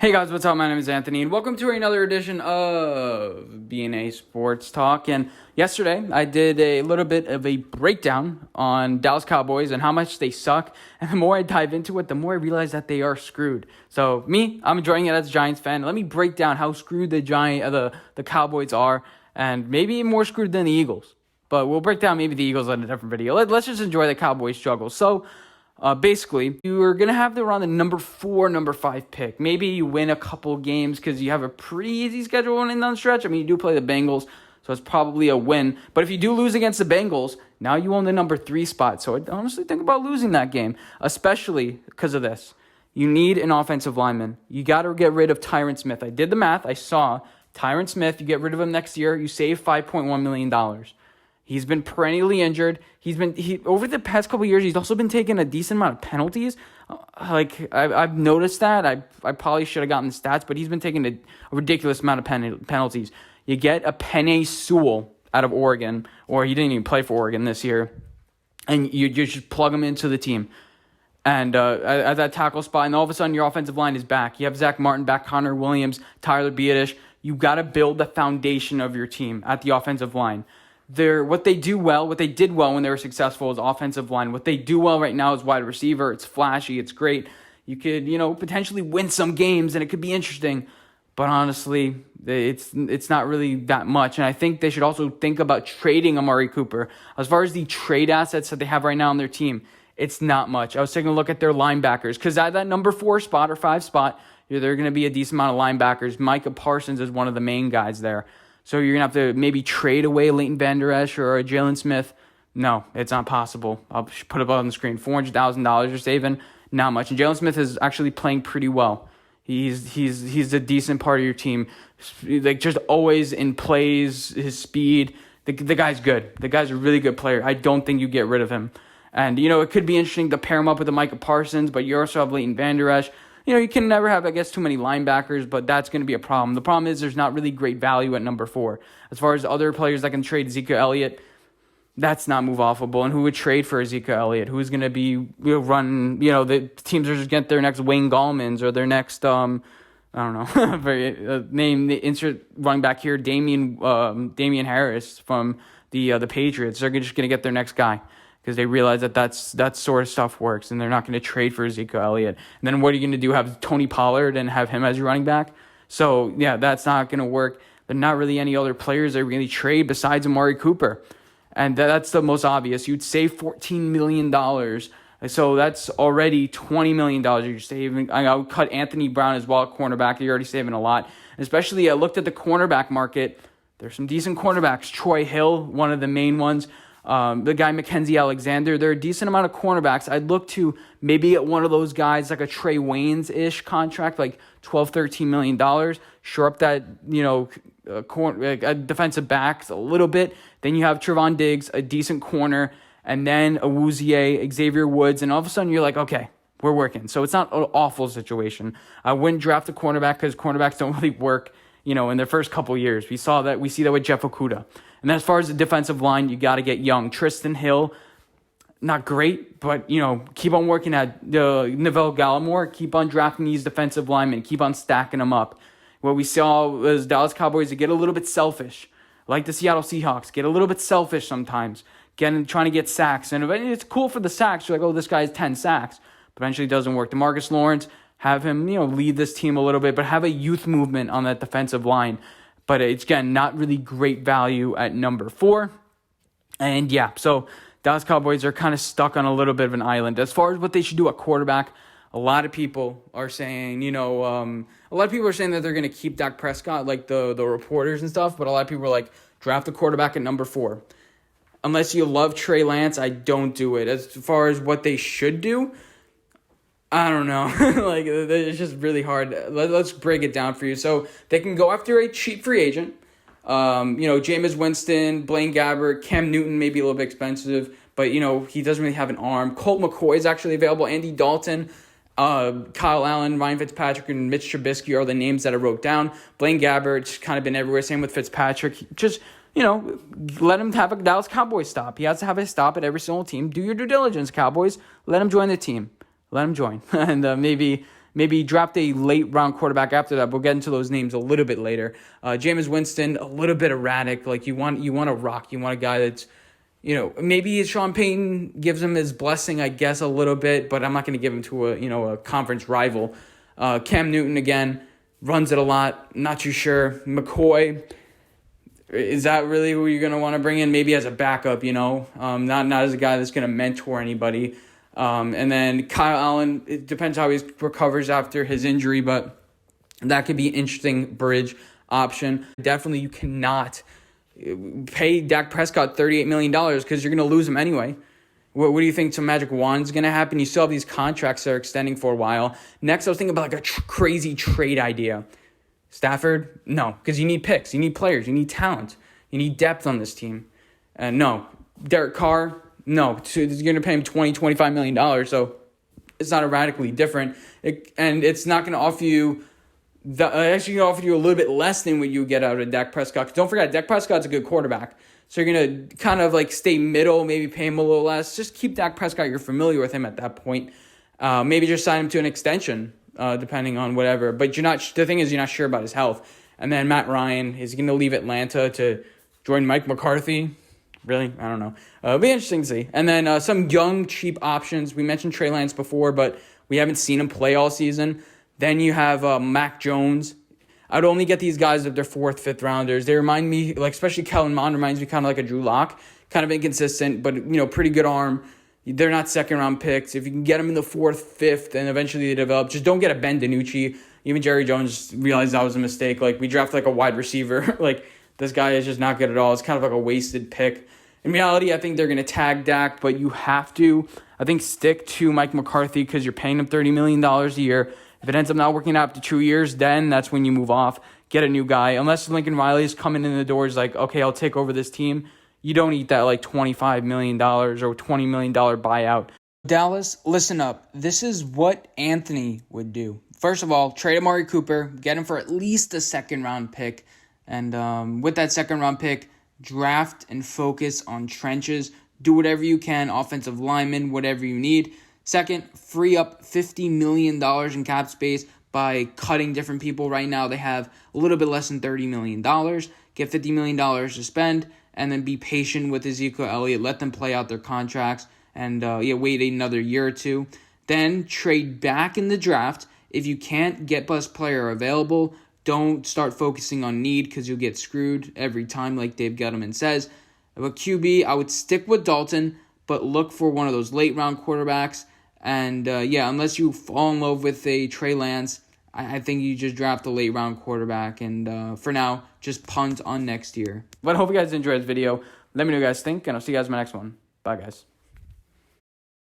Hey guys, what's up? My name is Anthony, and welcome to another edition of B&A Sports Talk. And yesterday, I did a little bit of a breakdown on Dallas Cowboys and how much they suck. And the more I dive into it, the more I realize that they are screwed. So I'm enjoying it as a Giants fan. Let me break down how screwed the Cowboys are, and maybe more screwed than the Eagles. But we'll break down maybe the Eagles in a different video. Let's just enjoy the Cowboys struggle. So, basically, you are going to have to run the number 4, number 5 pick. Maybe you win a couple games because you have a pretty easy schedule running down the stretch. I mean, you do play the Bengals, so it's probably a win. But if you do lose against the Bengals, now you own the number 3 spot. So I honestly think about losing that game, especially because of this. You need an offensive lineman. You got to get rid of Tyron Smith. I did the math. I saw Tyron Smith. You get rid of him next year, you save $5.1 million. He's been perennially injured. Over the past couple of years, he's also been taking a decent amount of penalties. I've noticed that. I probably should have gotten the stats, but he's been taking a ridiculous amount of penalties. You get a Penei Sewell out of Oregon, or he didn't even play for Oregon this year, and you just plug him into the team. And at that tackle spot, and all of a sudden your offensive line is back. You have Zach Martin back, Connor Williams, Tyler Biadasz. You got to build the foundation of your team at the offensive line. What they did well when they were successful is offensive line. What they do well right now is wide receiver. It's flashy. It's great. You could, potentially win some games, and it could be interesting. But honestly, it's not really that much. And I think they should also think about trading Amari Cooper. As far as the trade assets that they have right now on their team, it's not much. I was taking a look at their linebackers, because at that number 4 spot or 5 spot, there are going to be a decent amount of linebackers. Micah Parsons is one of the main guys there. So you're going to have to maybe trade away Leighton Vander Esch or a Jalen Smith. No, it's not possible. I'll put it up on the screen. $400,000 you're saving, not much. And Jalen Smith is actually playing pretty well. He's a decent part of your team. Like, just always in plays, his speed. The guy's good. The guy's a really good player. I don't think you get rid of him. And, it could be interesting to pair him up with a Micah Parsons, but you also have Leighton Vander Esch. You can never have, too many linebackers, but that's going to be a problem. The problem is there's not really great value at number 4. As far as other players that can trade, Ezekiel Elliott, that's not move offable. And who would trade for Ezekiel Elliott? Who's going to be running, the teams are just getting their next Wayne Gallmans or their next, I don't know, name the insert running back here, Damian Harris from the Patriots. They're just going to get their next guy, because they realize that sort of stuff works, and they're not going to trade for Ezekiel Elliott. And then what are you going to do, have Tony Pollard and have him as your running back? So, yeah, that's not going to work. There are not really any other players that really trade besides Amari Cooper. And that's the most obvious. You'd save $14 million. So that's already $20 million you're saving. I would cut Anthony Brown as well at cornerback. You're already saving a lot. Especially, I looked at the cornerback market. There's some decent cornerbacks. Troy Hill, one of the main ones. The guy Mackenzie Alexander, there are a decent amount of cornerbacks. I'd look to maybe get one of those guys like a Trey Waynes-ish contract, like $12-13 million. Shore up that, defensive backs a little bit. Then you have Trevon Diggs, a decent corner, and then Awuzie, Xavier Woods, and all of a sudden you're like, okay, we're working. So it's not an awful situation. I wouldn't draft a cornerback because cornerbacks don't really work, in their first couple years. We see that with Jeff Okudah. And then as far as the defensive line, you got to get young. Tristan Hill, not great, but, keep on working at Neville Gallimore. Keep on drafting these defensive linemen. Keep on stacking them up. What we saw was Dallas Cowboys get a little bit selfish. Like the Seattle Seahawks, get a little bit selfish sometimes. Trying to get sacks. And it's cool for the sacks. You're like, oh, this guy has 10 sacks. But eventually it doesn't work. DeMarcus Lawrence, have him, lead this team a little bit, but have a youth movement on that defensive line. But it's, again, not really great value at number 4. And, yeah, so Dallas Cowboys are kind of stuck on a little bit of an island. As far as what they should do at quarterback, a lot of people are saying, that they're going to keep Dak Prescott, like the reporters and stuff. But a lot of people are like, draft a quarterback at number 4. Unless you love Trey Lance, I don't do it. As far as what they should do, I don't know. It's just really hard. Let's break it down for you. So they can go after a cheap free agent. Jameis Winston, Blaine Gabbert, Cam Newton may be a little bit expensive, but, he doesn't really have an arm. Colt McCoy is actually available. Andy Dalton, Kyle Allen, Ryan Fitzpatrick, and Mitch Trubisky are the names that I wrote down. Blaine Gabbert's kind of been everywhere. Same with Fitzpatrick. Just, let him have a Dallas Cowboys stop. He has to have a stop at every single team. Do your due diligence, Cowboys. Let him join the team. Let him join. And maybe maybe draft a late round quarterback after that. We'll get into those names a little bit later. Jameis Winston, a little bit erratic. Like you want a rock. You want a guy that's, maybe Sean Payton gives him his blessing, I guess, a little bit, but I'm not going to give him to a conference rival. Cam Newton, again, runs it a lot. Not too sure. McCoy, is that really who you're going to want to bring in? Maybe as a backup, not as a guy that's going to mentor anybody. And then Kyle Allen, it depends how he recovers after his injury, but that could be an interesting bridge option. Definitely, you cannot pay Dak Prescott $38 million because you're going to lose him anyway. What do you think some magic wand's going to happen? You still have these contracts that are extending for a while. Next, I was thinking about like a crazy trade idea. Stafford? No, because you need picks. You need players. You need talent. You need depth on this team. No. Derek Carr? No. So you're going to pay him $20-25 million, so it's not radically different. And it's not going to offer you actually going to offer you a little bit less than what you get out of Dak Prescott. Don't forget, Dak Prescott's a good quarterback. So you're going to kind of like stay middle, maybe pay him a little less. Just keep Dak Prescott. You're familiar with him at that point. Maybe just sign him to an extension, depending on whatever. But the thing is, you're not sure about his health. And then Matt Ryan is going to leave Atlanta to join Mike McCarthy. Really? I don't know. It'll be interesting to see. And then some young, cheap options. We mentioned Trey Lance before, but we haven't seen him play all season. Then you have Mac Jones. I'd only get these guys if they're 4th, 5th rounders. They remind me, like especially Kellen Mond reminds me kind of like a Drew Lock, kind of inconsistent, but pretty good arm. They're not 2nd-round picks. If you can get them in the 4th, 5th, and eventually they develop, just don't get a Ben DiNucci. Even Jerry Jones realized that was a mistake. Like we draft like a wide receiver. Like this guy is just not good at all. It's kind of like a wasted pick. In reality, I think they're going to tag Dak, but you have to, I think, stick to Mike McCarthy because you're paying him $30 million a year. If it ends up not working out after 2 years, then that's when you move off, get a new guy. Unless Lincoln Riley is coming in the doors like, okay, I'll take over this team. You don't eat that like $25 million or $20 million buyout. Dallas, listen up. This is what Anthony would do. First of all, trade Amari Cooper, get him for at least a 2nd-round pick. And with that 2nd-round pick, draft and focus on trenches. Do whatever you can, offensive linemen, whatever you need. Second, free up $50 million in cap space by cutting different people. Right now, they have a little bit less than $30 million. Get $50 million to spend, and then be patient with Ezekiel Elliott. Let them play out their contracts, and wait another year or two. Then trade back in the draft. If you can't get best player available, don't start focusing on need because you'll get screwed every time, like Dave Gettleman says. But QB, I would stick with Dalton, but look for one of those late-round quarterbacks. And, unless you fall in love with a Trey Lance, I think you just draft a late-round quarterback. And for now, just punt on next year. But I hope you guys enjoyed this video. Let me know what you guys think, and I'll see you guys in my next one. Bye, guys.